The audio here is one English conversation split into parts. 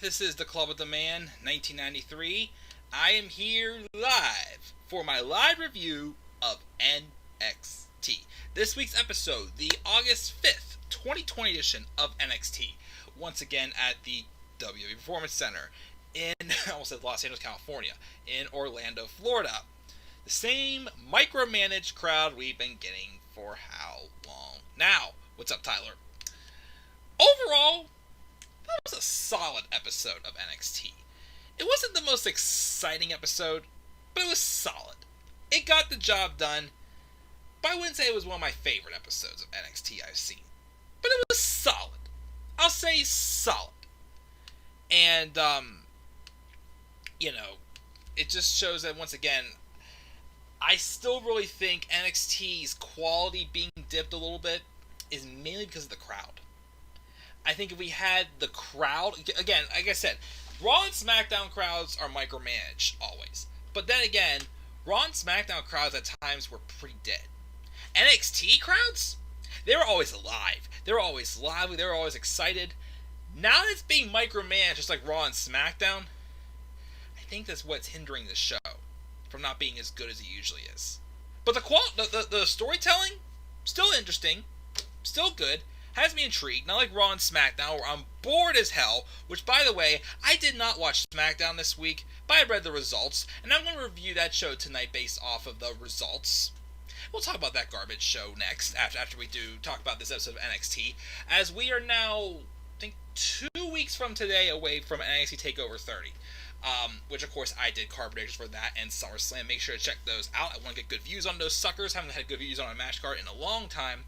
This is the Club of the Man, 1993. I am here live for my live review of NXT. This week's episode, the August 5th, 2020 edition of NXT. Once again at the WWE Performance Center in, I almost said Los Angeles, California, in Orlando, Florida. The same micromanaged crowd we've been getting for how long? Now, what's up, Tyler? Overall, that was a solid episode of NXT. It wasn't the most exciting episode, but it was solid. It got the job done. But I wouldn't say it was one of my favorite episodes of NXT I've seen. But it was solid. I'll say solid. And, it just shows that, once again, I still really think NXT's quality being dipped a little bit is mainly because of the crowd. I think if we had the crowd, again, like I said, Raw and SmackDown crowds are micromanaged always. But then again, Raw and SmackDown crowds at times were pretty dead. NXT crowds, they were always alive. They were always lively. They were always excited. Now that it's being micromanaged just like Raw and SmackDown, I think that's what's hindering the show from not being as good as it usually is. But the storytelling, still interesting, still good. Has me intrigued, not like Raw and SmackDown, where I'm bored as hell, which, by the way, I did not watch SmackDown this week, but I read the results, and I'm going to review that show tonight based off of the results. We'll talk about that garbage show next, after we do talk about this episode of NXT, as we are now, I think, 2 weeks from today away from NXT TakeOver 30. Which, of course, I did card predictions for that and SummerSlam. Make sure to check those out. I want to get good views on those suckers. Haven't had good views on a match card in a long time.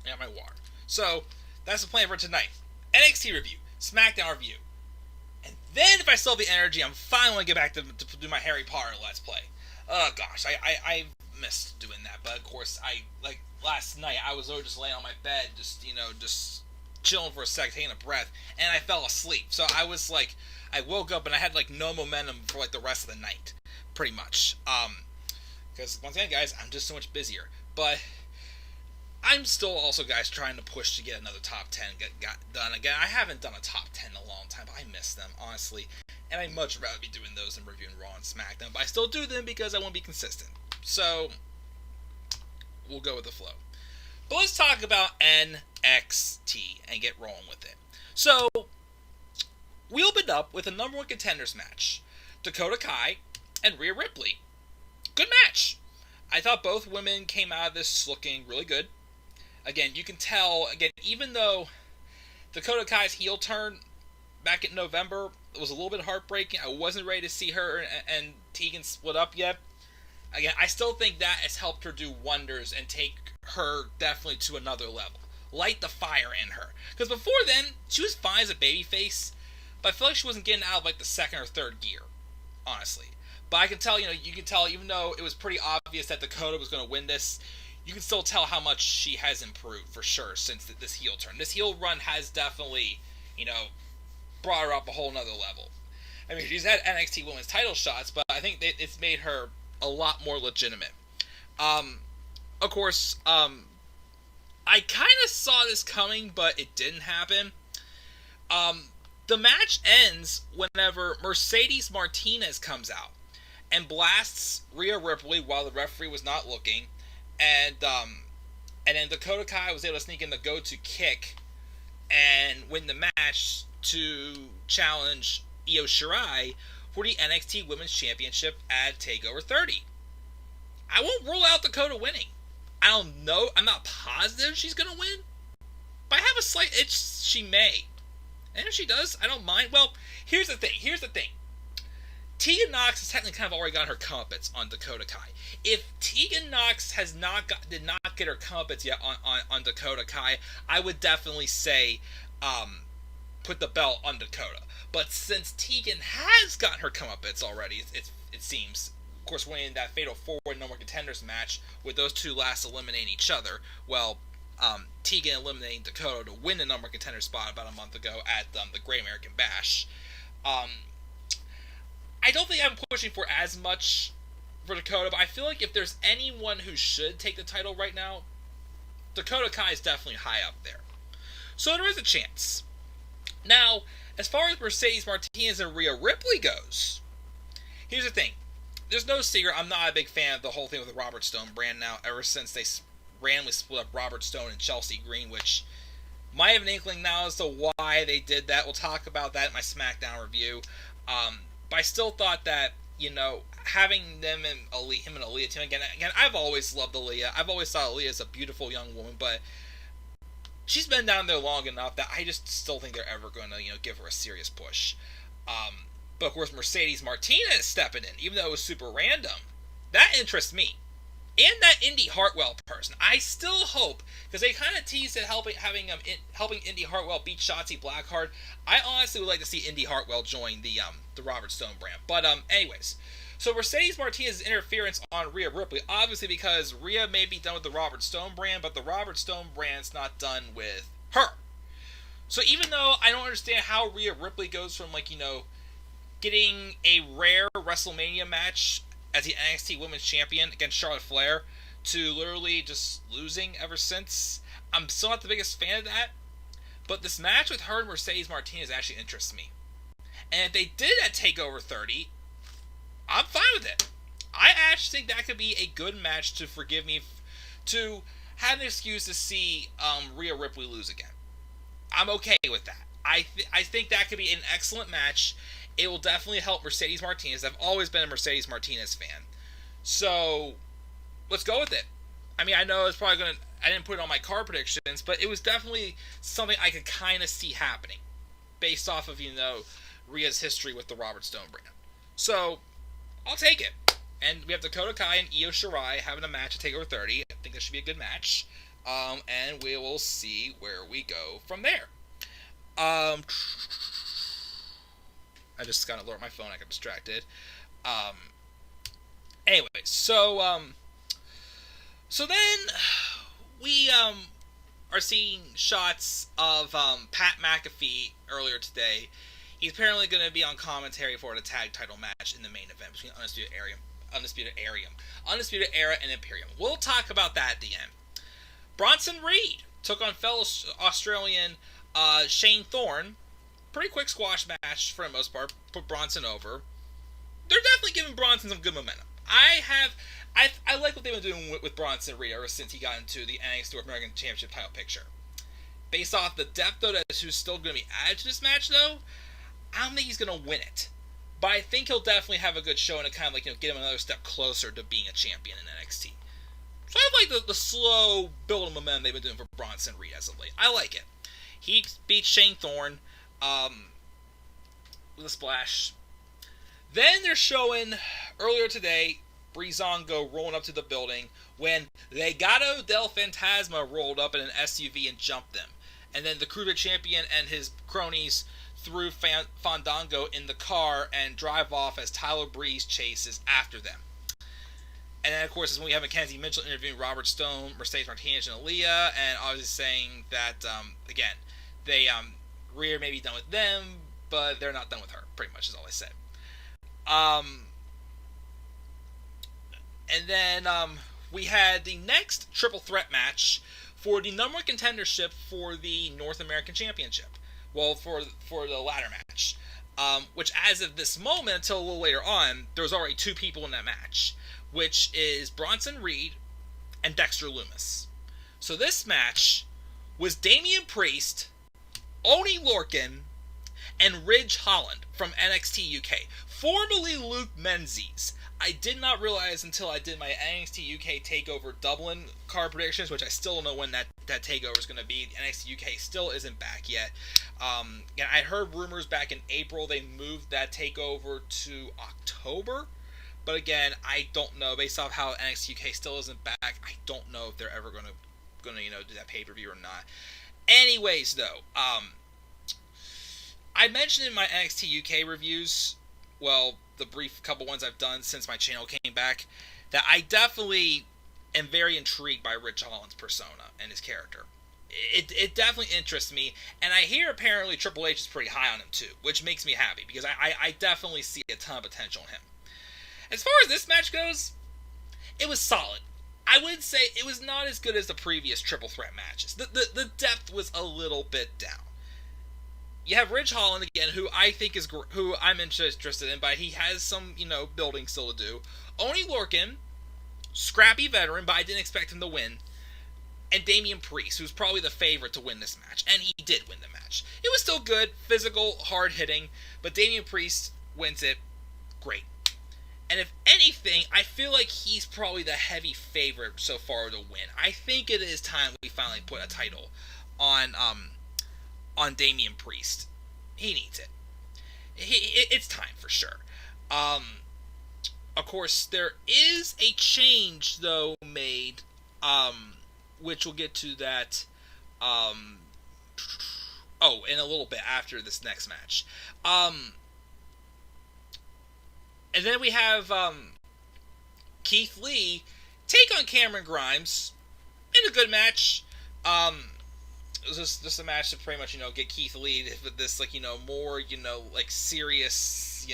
I got my water. So, that's the plan for tonight. NXT review, SmackDown review. And then, if I still have the energy, I'm finally going to get back to do my Harry Potter Let's Play. Oh, gosh, I missed doing that. But, of course, last night, I was just laying on my bed, just chilling for a sec, taking a breath, and I fell asleep. So, I woke up and I had, no momentum for, the rest of the night. Pretty much. Because, once again, guys, I'm just so much busier. But I'm still also, guys, trying to push to get another top 10 got done. Again, I haven't done a top 10 in a long time, but I miss them, honestly. And I'd much rather be doing those than reviewing Raw and SmackDown. But I still do them because I want to be consistent. So, we'll go with the flow. But let's talk about NXT and get rolling with it. So, we opened up with a number one contenders match. Dakota Kai and Rhea Ripley. Good match. I thought both women came out of this looking really good. Again, you can tell, even though Dakota Kai's heel turn back in November was a little bit heartbreaking, I wasn't ready to see her and Tegan split up yet. Again, I still think that has helped her do wonders and take her definitely to another level. Light the fire in her. Because before then, she was fine as a babyface, but I feel like she wasn't getting out of the second or third gear, honestly. But I can tell, you can tell, even though it was pretty obvious that Dakota was going to win this, you can still tell how much she has improved, for sure, since this heel turn. This heel run has definitely, brought her up a whole nother level. I mean, she's had NXT Women's title shots, but I think it's made her a lot more legitimate. Of course, I kind of saw this coming, but it didn't happen. The match ends whenever Mercedes Martinez comes out and blasts Rhea Ripley while the referee was not looking, and then Dakota Kai was able to sneak in the go-to kick and win the match to challenge Io Shirai for the NXT Women's Championship at TakeOver 30. I won't rule out Dakota winning. I don't know. I'm not positive she's going to win, but I have a slight itch she may. And if she does, I don't mind. Well, here's the thing. Tegan Nox has technically kind of already got her comeuppance on Dakota Kai. If Tegan Nox did not get her comeuppance yet on Dakota Kai, I would definitely say put the belt on Dakota. But since Tegan has gotten her comeuppance already, it seems, of course, winning that Fatal 4-Way No More Contenders match with those two last eliminating each other, well, Tegan eliminating Dakota to win the number contender spot about a month ago at the Great American Bash. I don't think I'm pushing for as much for Dakota, but I feel like if there's anyone who should take the title right now, Dakota Kai is definitely high up there. So there is a chance. Now, as far as Mercedes Martinez and Rhea Ripley goes, here's the thing. There's no secret, I'm not a big fan of the whole thing with the Robert Stone brand now, ever since they randomly split up Robert Stone and Chelsea Green, which might have an inkling now as to why they did that. We'll talk about that in my SmackDown review. But I still thought that, having them and him and Aaliyah team again, I've always loved Aaliyah. I've always thought Aaliyah is a beautiful young woman, but she's been down there long enough that I just still think they're ever going to, give her a serious push. But of course, Mercedes Martinez stepping in, even though it was super random, that interests me. And that Indy Hartwell person, I still hope, because they kind of teased at helping Indy Hartwell beat Shotzi Blackheart. I honestly would like to see Indy Hartwell join the Robert Stone brand. But anyways, so Mercedes Martinez's interference on Rhea Ripley, obviously because Rhea may be done with the Robert Stone brand, but the Robert Stone brand's not done with her. So even though I don't understand how Rhea Ripley goes from getting a rare WrestleMania match as the NXT Women's Champion against Charlotte Flair to literally just losing ever since, I'm still not the biggest fan of that. But this match with her and Mercedes Martinez actually interests me. And if they did at TakeOver 30, I'm fine with it. I actually think that could be a good match to forgive me to have an excuse to see Rhea Ripley lose again. I'm okay with that. I think that could be an excellent match. It will definitely help Mercedes Martinez. I've always been a Mercedes Martinez fan. So, let's go with it. I mean, I know it's probably I didn't put it on my card predictions, but it was definitely something I could kind of see happening. Based off of, Rhea's history with the Robert Stone brand. So, I'll take it. And we have Dakota Kai and Io Shirai having a match at TakeOver 30. I think that should be a good match. And we will see where we go from there. I just got to alert my phone. I got distracted. Anyway, so then we are seeing shots of Pat McAfee earlier today. He's apparently going to be on commentary for the tag title match in the main event between Undisputed Era and Imperium. We'll talk about that at the end. Bronson Reed took on fellow Australian Shane Thorne. Pretty quick squash match for the most part. Put Bronson over. They're definitely giving Bronson some good momentum. I like what they've been doing with Bronson Reed ever since he got into the NXT North American Championship title picture. Based off the depth, though, that's who's still going to be added to this match, though, I don't think he's going to win it. But I think he'll definitely have a good show and kind of get him another step closer to being a champion in NXT. So I like the slow build of momentum they've been doing for Bronson Reed as of late. I like it. He beat Shane Thorne with a splash. Then they're showing earlier today Breezango rolling up to the building when Legado del Fantasma rolled up in an SUV and jumped them. And then the Cruiser Champion and his cronies threw Fandango in the car and drive off as Tyler Breeze chases after them. And then, of course, is when we have Mackenzie Mitchell interviewing Robert Stone, Mercedes Martinez, and Aaliyah, and obviously saying that, again, they, Rhea may be done with them, but they're not done with her, pretty much is all they said. And then, we had the next triple threat match for the number one contendership for the North American Championship. Well, for the ladder match. Which, as of this moment, until a little later on, there was already two people in that match, which is Bronson Reed and Dexter Lumis. So this match was Damian Priest, Oney Lorcan, and Ridge Holland from NXT UK, formerly Luke Menzies. I did not realize until I did my NXT UK TakeOver Dublin card predictions, which I still don't know when that TakeOver is going to be. NXT UK still isn't back yet. And I heard rumors back in April they moved that TakeOver to October. But again, I don't know. Based off how NXT UK still isn't back, I don't know if they're ever going to do that pay-per-view or not. Anyways, though, I mentioned in my NXT UK reviews, well, the brief couple ones I've done since my channel came back, that I definitely am very intrigued by Ridge Holland's persona and his character. It definitely interests me, and I hear apparently Triple H is pretty high on him too, which makes me happy, because I definitely see a ton of potential in him. As far as this match goes, it was solid. I would say it was not as good as the previous triple threat matches. The depth was a little bit down. You have Ridge Holland again, who I think is who I'm interested in, but he has some building still to do. Oney Lorcan, scrappy veteran, but I didn't expect him to win. And Damian Priest, who's probably the favorite to win this match, and he did win the match. It was still good, physical, hard hitting, but Damian Priest wins it. Great. And if anything, I feel like he's probably the heavy favorite so far to win. I think it is time we finally put a title on Damian Priest. He needs it. It's time for sure. Of course, there is a change though made, which we'll get to that. In a little bit after this next match. And then we have Keith Lee take on Cameron Grimes in a good match. It was just a match to pretty much get Keith Lee with this more serious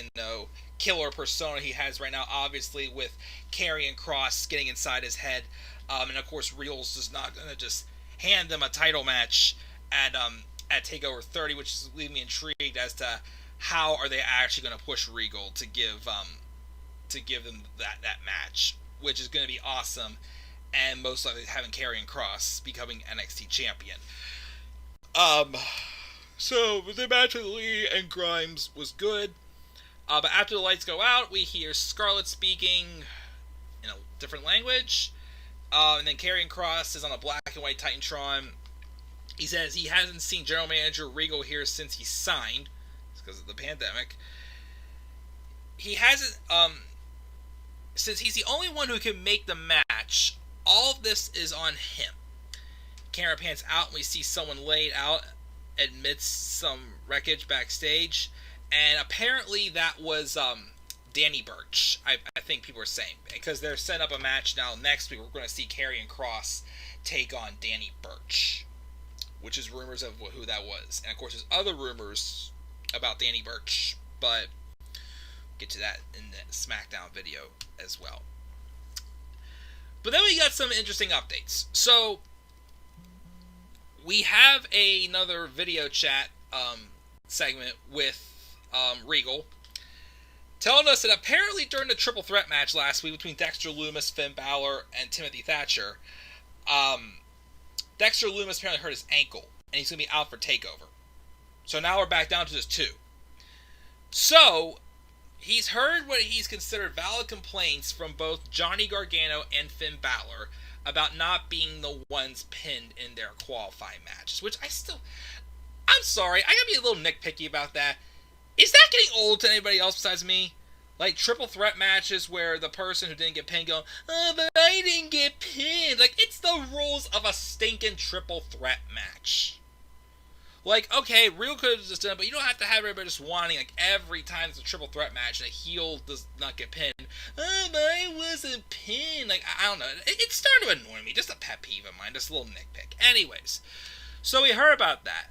killer persona he has right now. Obviously with Karrion Kross getting inside his head, and of course Real's just not gonna just hand them a title match at TakeOver 30, which is leaving me intrigued as to how are they actually going to push Regal to give them that match, which is going to be awesome, and most likely having Karrion Kross becoming NXT champion. So the match with Lee and Grimes was good, but after the lights go out, we hear Scarlett speaking in a different language, and then Karrion Kross is on a black and white Titantron. He says he hasn't seen General Manager Regal here since he signed. Because of the pandemic. He hasn't, since he's the only one who can make the match, all of this is on him. Camera pans out and we see someone laid out amidst some wreckage backstage, and apparently that was Danny Burch. I think people are saying, because they're setting up a match now. Next week we're going to see Karrion Kross take on Danny Burch, which is rumors of who that was. And of course there's other rumors about Danny Burch, but we'll get to that in the SmackDown video as well. But then we got some interesting updates. So we have another video chat segment with Regal, telling us that apparently during the triple threat match last week between Dexter Lumis, Finn Balor, and Timothy Thatcher, Dexter Lumis apparently hurt his ankle, and he's going to be out for TakeOver. So now we're back down to just 2. So, he's heard what he's considered valid complaints from both Johnny Gargano and Finn Balor about not being the ones pinned in their qualifying matches. Which I'm sorry, I gotta be a little nitpicky about that. Is that getting old to anybody else besides me? Like triple threat matches where the person who didn't get pinned going, oh, but I didn't get pinned. Like, it's the rules of a stinking triple threat match. Like, okay, Real could have just done it, but you don't have to have everybody just wanting, like, every time it's a triple threat match and a heel does not get pinned. Oh, but I wasn't pinned. Like, I don't know. It's starting to annoy me. Just a pet peeve of mine. Just a little nitpick. Anyways, so we heard about that.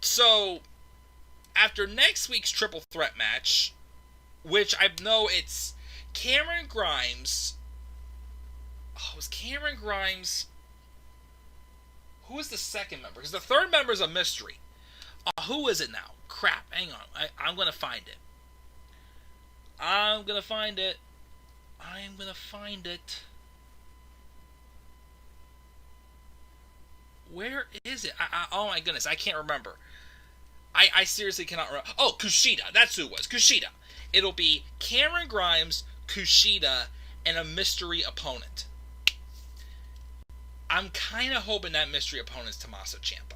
So, after next week's triple threat match, which I know it's Cameron Grimes. Oh, it was Cameron Grimes. Who is the second member? Because the third member is a mystery. Who is it now? Crap, hang on. I'm going to find it. I'm going to find it. Where is it? Oh my goodness, I can't remember. I seriously cannot remember. Oh, Kushida. That's who it was. Kushida. It'll be Cameron Grimes, Kushida, and a mystery opponent. I'm kind of hoping that mystery opponent is Tommaso Ciampa.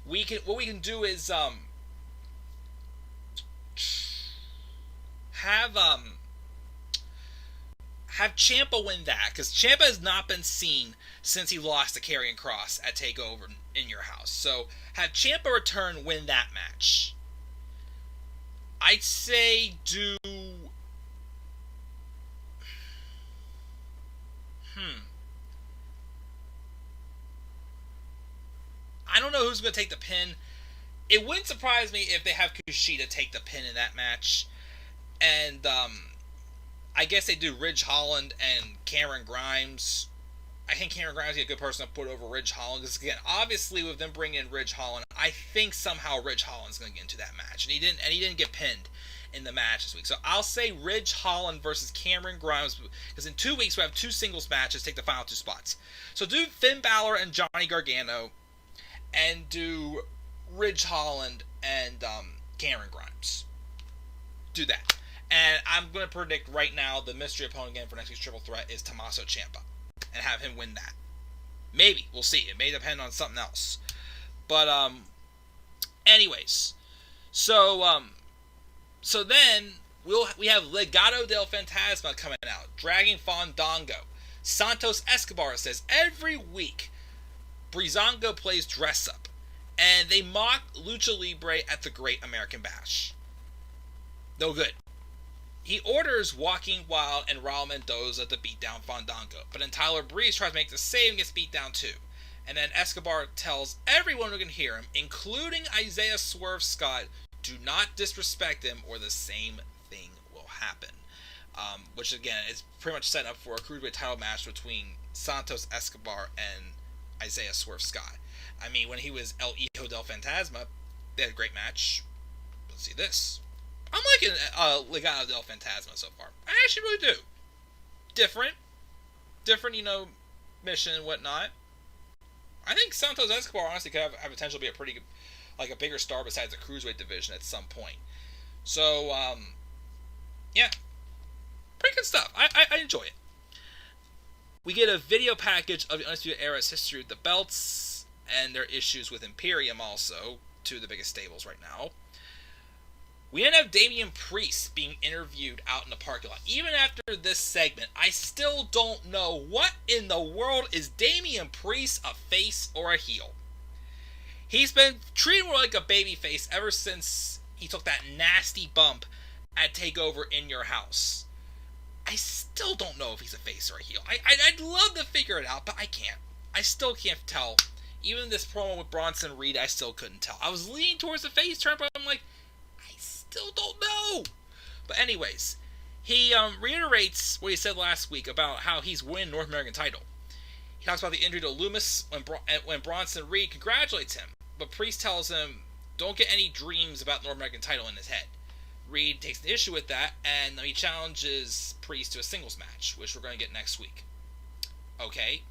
What we can do is have Ciampa win that, because Ciampa has not been seen since he lost to Karrion Kross at TakeOver in Your House. So have Ciampa return, win that match. I'd say do. I don't know who's going to take the pin. It wouldn't surprise me if they have Kushida take the pin in that match. And I guess they do Ridge Holland and Cameron Grimes. I think Cameron Grimes is a good person to put over Ridge Holland, because again, obviously with them bringing in Ridge Holland, I think somehow Ridge Holland's going to get into that match, and he didn't get pinned in the match this week. So I'll say Ridge Holland versus Cameron Grimes, because in 2 weeks we have 2 singles matches take the final 2 spots. So do Finn Balor and Johnny Gargano, and do Ridge Holland and Cameron Grimes. Do that. And I'm going to predict right now the mystery opponent again for next week's Triple Threat is Tommaso Ciampa, and have him win that. Maybe. We'll see. It may depend on something else. But, anyways. So then, we have Legado del Fantasma coming out. Dragon Fandango. Santos Escobar says, every week, Breezango plays dress up. And they mock Lucha Libre at the Great American Bash. No good. He orders Walking Wild and Raul Mendoza to beat down Fandango, but then Tyler Breeze tries to make the save and gets beat down too. And then Escobar tells everyone who can hear him, including Isaiah Swerve Scott, do not disrespect him or the same thing will happen. Which again is pretty much set up for a cruiserweight title match between Santos Escobar and Isaiah Swerve Scott. I mean, when he was El Hijo del Fantasma, they had a great match. Let's see this. I'm liking Legado del Fantasma so far. I actually really do. Different, mission and whatnot. I think Santos Escobar honestly could have potential to be a pretty good, like a bigger star besides the cruiserweight division at some point. So, yeah, pretty good stuff. I enjoy it. We get a video package of the Undisputed Era's history with the belts and their issues with Imperium also, 2 of the biggest stables right now. We then have Damian Priest being interviewed out in the parking lot. Even after this segment, I still don't know what in the world is Damian Priest, a face or a heel. He's been treated more like a babyface ever since he took that nasty bump at TakeOver in Your House. I still don't know if he's a face or a heel. I'd love to figure it out, but I can't. I still can't tell. Even this promo with Bronson Reed, I still couldn't tell. I was leaning towards the face turn, but I'm like, still don't know. But anyways, he reiterates what he said last week about how he's winning North American title. He talks about the injury to Loomis when Bronson Reed congratulates him, but Priest tells him don't get any dreams about North American title in his head. Reed takes an issue with that, and he challenges Priest to a singles match, which we're going to get next week. Okay.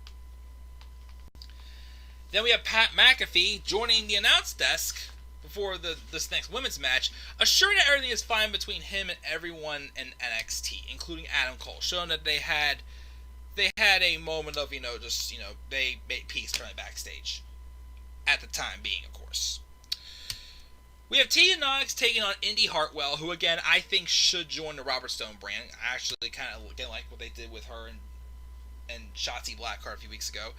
Then we have Pat McAfee joining the announce desk before this next women's match, assuring that everything is fine between him and everyone in NXT, including Adam Cole, showing that they had a moment of, they made peace turning backstage. At the time being, of course. We have Tegan Nox taking on Indy Hartwell, who again, I think should join the Robert Stone brand. I actually kind of didn't like what they did with her and Shotzi Blackheart a few weeks ago.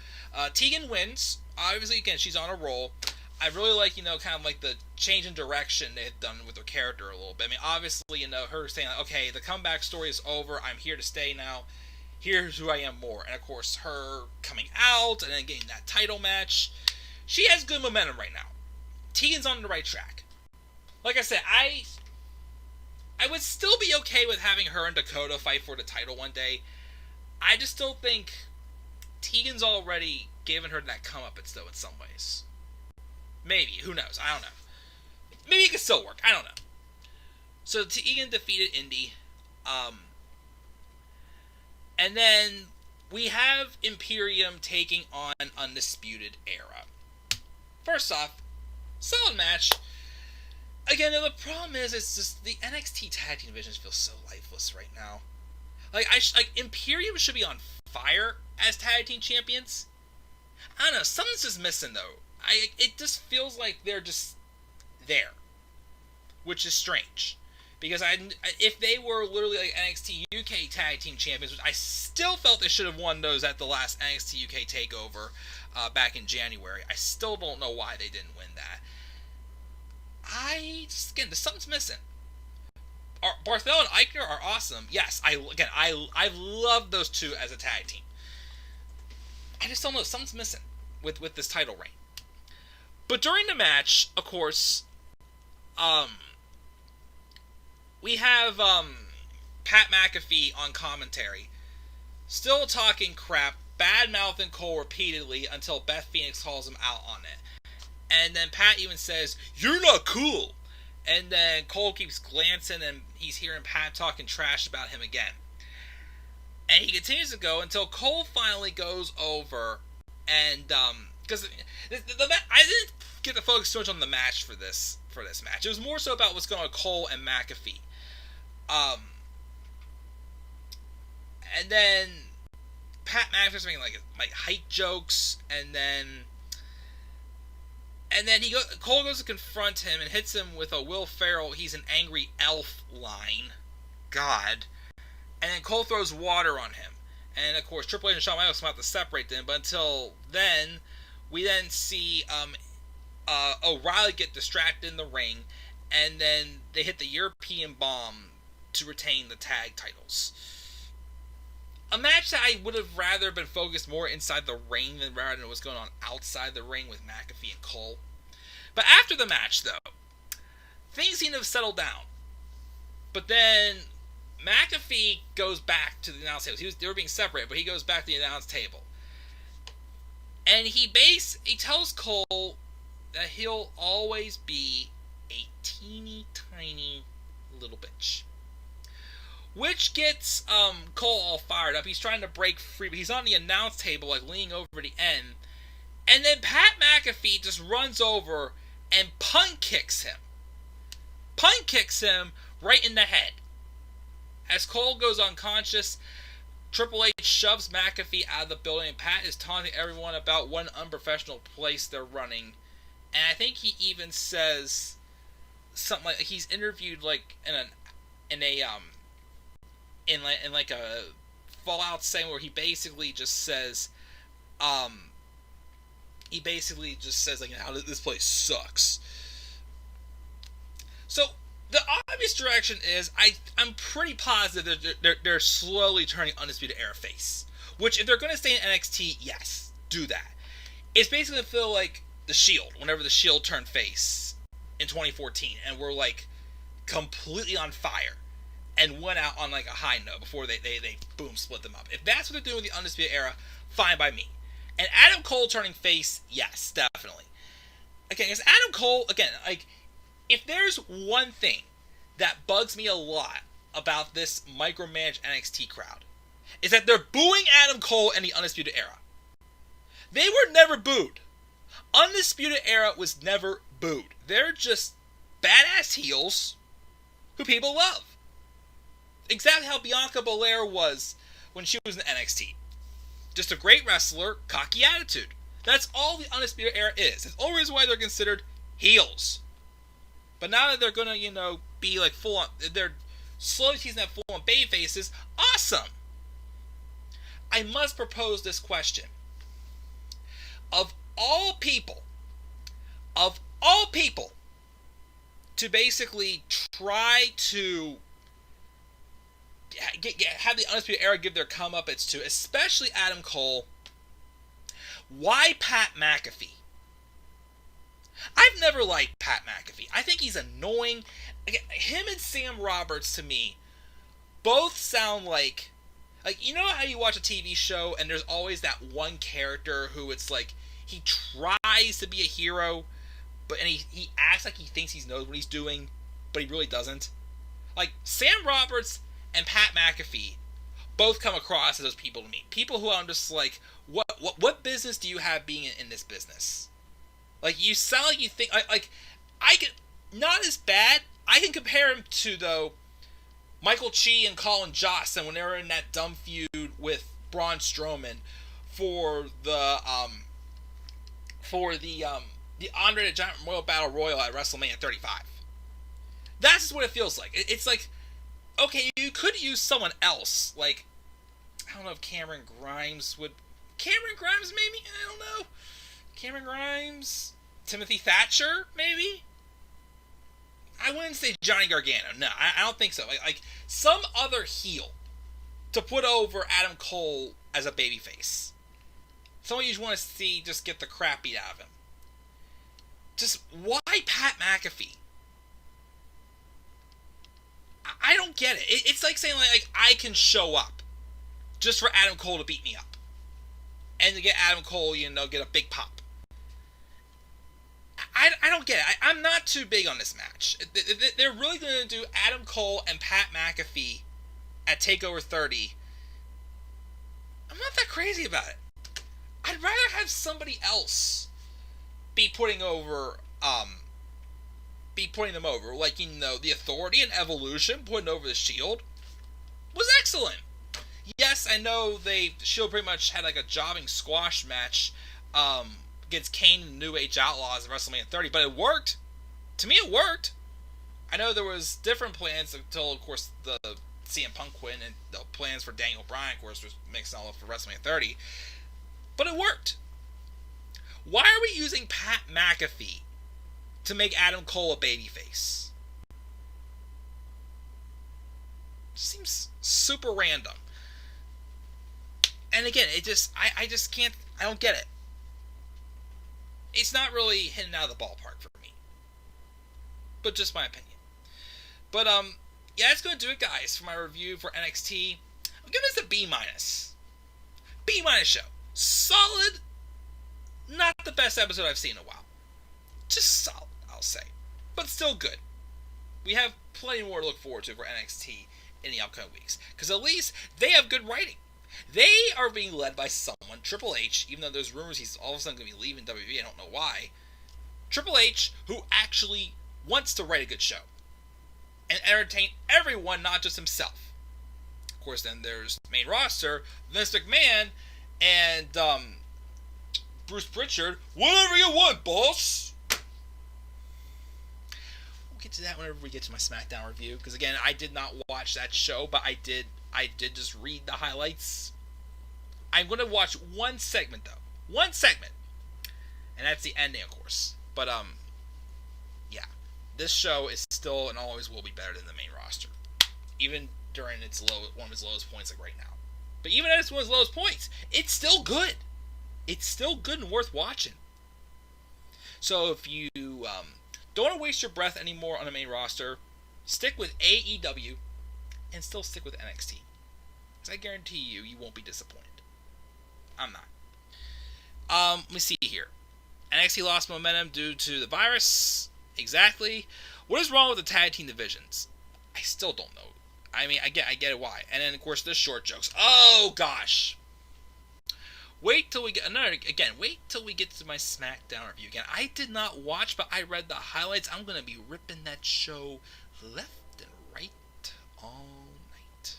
Tegan wins. Obviously, again, she's on a roll. I really like, kind of like the change in direction they had done with her character a little bit. I mean, obviously, her saying, like, okay, the comeback story is over. I'm here to stay now. Here's who I am more. And, of course, her coming out and then getting that title match. She has good momentum right now. Tegan's on the right track. Like I said, I would still be okay with having her and Dakota fight for the title one day. I just still think Tegan's already given her that comeuppance, though, in some ways. Maybe. Who knows? I don't know. Maybe it could still work. I don't know. So Tegan defeated Indy. And then we have Imperium taking on Undisputed Era. First off, solid match. Again, the problem is, it's just the NXT tag team divisions feel so lifeless right now. Like Imperium should be on fire as tag team champions. I don't know. Something's just missing though. It just feels like they're just there, which is strange. Because if they were literally like NXT UK tag team champions, which I still felt they should have won those at the last NXT UK takeover back in January, I still don't know why they didn't win that. Something's missing. Barthel and Eichner are awesome. Yes, I love those two as a tag team. I just don't know. Something's missing with this title reign. But during the match, of course, we have Pat McAfee on commentary, still talking crap, bad-mouthing Cole repeatedly until Beth Phoenix calls him out on it. And then Pat even says, "You're not cool." And then Cole keeps glancing and he's hearing Pat talking trash about him again. And he continues to go until Cole finally goes over and, because I didn't get to focus too much on the match for this match. It was more so about what's going on with Cole and McAfee. And then Pat McAfee was making like height jokes, and then Cole goes to confront him and hits him with a Will Ferrell, "He's an angry elf" line. God. And then Cole throws water on him. And of course, Triple H and Shawn Michaels come out to separate them. But until then, we then see O'Reilly get distracted in the ring, and then they hit the European Bomb to retain the tag titles. A match that I would have rather been focused more inside the ring than rather than what's going on outside the ring with McAfee and Cole. But after the match, though, things seem to have settled down. But then McAfee goes back to the announce table. They were being separated, but he goes back to the announce table. And he tells Cole that he'll always be a teeny tiny little bitch. Which gets Cole all fired up. He's trying to break free, but he's on the announce table, like leaning over the end. And then Pat McAfee just runs over and punt kicks him. Punt kicks him right in the head. As Cole goes unconscious, Triple H shoves McAfee out of the building, and Pat is taunting everyone about what an unprofessional place they're running. And I think he even says something like he's interviewed like in a Fallout segment where he basically just says how this place sucks. So the obvious direction is I'm pretty positive that they're slowly turning Undisputed Era face. Which, if they're going to stay in NXT, yes, do that. It's basically going to feel like the Shield, whenever the Shield turned face in 2014, and we're like completely on fire and went out on like a high note before they boom split them up. If that's what they're doing with the Undisputed Era, fine by me. And Adam Cole turning face, yes, definitely. Again, because Adam Cole, again, like, if there's one thing that bugs me a lot about this micromanaged NXT crowd, is that they're booing Adam Cole and the Undisputed Era. They were never booed. Undisputed Era was never booed. They're just badass heels who people love. Exactly how Bianca Belair was when she was in NXT. Just a great wrestler, cocky attitude. That's all the Undisputed Era is. That's the only reason why they're considered heels. But now that they're going to, be like full on, they're slowly teasing that full on baby faces, awesome! I must propose this question. Of all people, to basically try to have the Undisputed Era give their comeuppance to, especially Adam Cole, why Pat McAfee? I've never liked Pat McAfee. I think he's annoying. Again, him and Sam Roberts, to me, both sound like, you know how you watch a TV show and there's always that one character who it's like, he tries to be a hero, and he acts like he thinks he knows what he's doing, but he really doesn't. Like, Sam Roberts and Pat McAfee both come across as those people to me. People who I'm just like, what business do you have being in this business? Like, you sound like you think, I can, not as bad. I can compare him to, though, Michael Chi and Colin Johnson when they were in that dumb feud with Braun Strowman for the Andre the Giant Memorial Battle Royal at WrestleMania 35. That's just what it feels like. It's like, okay, you could use someone else. Like, I don't know if Cameron Grimes, maybe? I don't know. Cameron Grimes? Timothy Thatcher, maybe? I wouldn't say Johnny Gargano. No, I don't think so. Like some other heel to put over Adam Cole as a babyface. Someone you just want to see just get the crap beat out of him. Just, why Pat McAfee? I don't get it. It's like saying like I can show up just for Adam Cole to beat me up, and to get Adam Cole, get a big pop. I don't get it. I'm not too big on this match. They're really going to do Adam Cole and Pat McAfee at TakeOver 30. I'm not that crazy about it. I'd rather have somebody else be putting them over. Like, the Authority and Evolution putting over the Shield was excellent. Yes, I know the Shield pretty much had like a jobbing squash match against Kane and New Age Outlaws at WrestleMania 30, but it worked. To me, it worked. I know there was different plans until, of course, the CM Punk win, and the plans for Daniel Bryan, of course, was mixing all up for WrestleMania 30. But it worked. Why are we using Pat McAfee to make Adam Cole a babyface? Seems super random. And again, I just can't, I don't get it. It's not really hitting out of the ballpark for me. But just my opinion. But, yeah, that's going to do it, guys, for my review for NXT. I'm giving this a B-. B- show. Solid. Not the best episode I've seen in a while. Just solid, I'll say. But still good. We have plenty more to look forward to for NXT in the upcoming weeks. Because at least they have good writing. They are being led by someone, Triple H, even though there's rumors he's all of a sudden going to be leaving WWE, I don't know why. Triple H, who actually wants to write a good show and entertain everyone, not just himself. Of course, then there's the main roster, Vince McMahon and Bruce Pritchard. Whatever you want, boss. We'll get to that whenever we get to my SmackDown review, because again, I did not watch that show, but I did just read the highlights. I'm going to watch one segment, though. One segment. And that's the ending, of course. But, yeah. This show is still and always will be better than the main roster. Even during one of its lowest points, like right now. But even at one of its lowest points, it's still good. It's still good and worth watching. So if you don't want to waste your breath anymore on the main roster, stick with AEW and still stick with NXT. Because I guarantee you won't be disappointed. I'm not. Let me see here. NXT lost momentum due to the virus. Exactly. What is wrong with the tag team divisions? I still don't know. I mean, I get it why. And then, of course, there's short jokes. Oh, gosh. Wait till we get to my SmackDown review again. I did not watch, but I read the highlights. I'm going to be ripping that show left and right all night.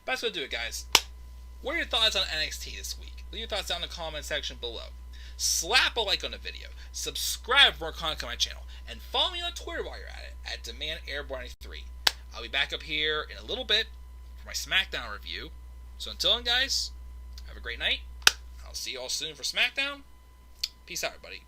But that's going to do it, guys. What are your thoughts on NXT this week? Leave your thoughts down in the comment section below. Slap a like on the video. Subscribe for more content on my channel. And follow me on Twitter while you're at it, at DemandAirborne93. I'll be back up here in a little bit for my SmackDown review. So until then, guys, have a great night. I'll see you all soon for SmackDown. Peace out, everybody.